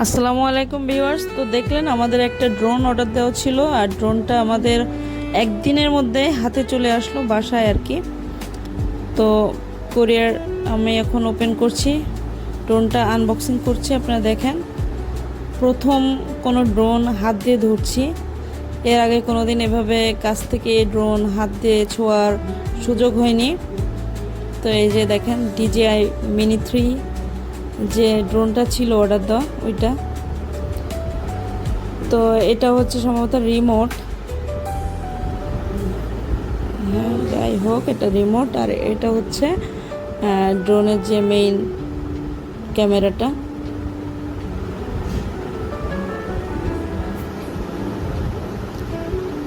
আসসালামু আলাইকুম ভিউয়ার্স। তো দেখলেন আমাদের একটা ড্রোন অর্ডার দেওয়া ছিল, আর ড্রোনটা আমাদের একদিনের মধ্যে হাতে চলে আসলো বাসায় আর কি। তো কোরিয়ার আমি এখন ওপেন করছি, ড্রোনটা আনবক্সিং করছি। আপনারা দেখেন, প্রথম কোনো ড্রোন হাত দিয়ে ধরছি। এর আগে কোনো দিন এভাবে কাছ থেকে ড্রোন হাত দিয়ে ছোঁয়ার সুযোগ হয়নি। তো এই যে দেখেন DJI Mini 3 যে ড্রোনটা ছিল অর্ডার দেওয়া ওইটা। তো এটা হচ্ছে সম্ভবত রিমোট, হ্যাঁ যাই হোক এটা রিমোট। আর এটা হচ্ছে ড্রোনের যে মেইন ক্যামেরাটা।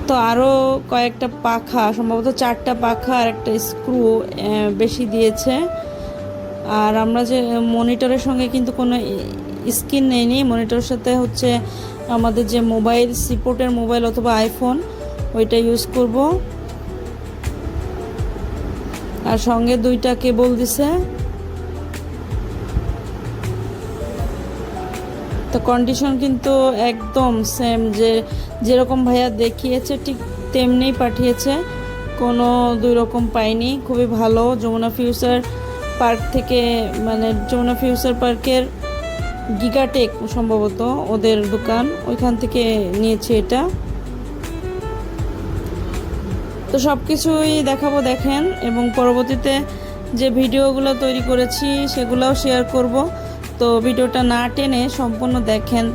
তো আরও কয়েকটা পাখা, সম্ভবত 4টা পাখা আর একটা স্ক্রু বেশি দিয়েছে। আর আমরা যে মনিটরের সঙ্গে কিন্তু কোনো স্ক্রিন নেইনি, মনিটরের সাথে হচ্ছে আমাদের যে মোবাইল, সিপোর্টের মোবাইল অথবা আইফোন ওইটা ইউজ করব। আর সঙ্গে 2টা কেবল দিছে। তো কন্ডিশন কিন্তু একদম সেম, যেরকম ভাইয়া দেখিয়েছে ঠিক তেমনিই পাঠিয়েছে, কোনো দুই রকম পাইনি। খুবই ভালো। যমুনা ফিউচার পার্ক থেকে, মানে যমুনা ফিউচার পার্কের গিগাটেক সম্ভবত ওদের দোকান, ওইখান থেকে নিয়েছি এটা। তো সব কিছুই দেখাবো দেখেন, এবং পরবর্তীতে যে ভিডিওগুলো তৈরি করেছি সেগুলোও শেয়ার করব। তো ভিডিওটা না টেনে সম্পূর্ণ দেখেন।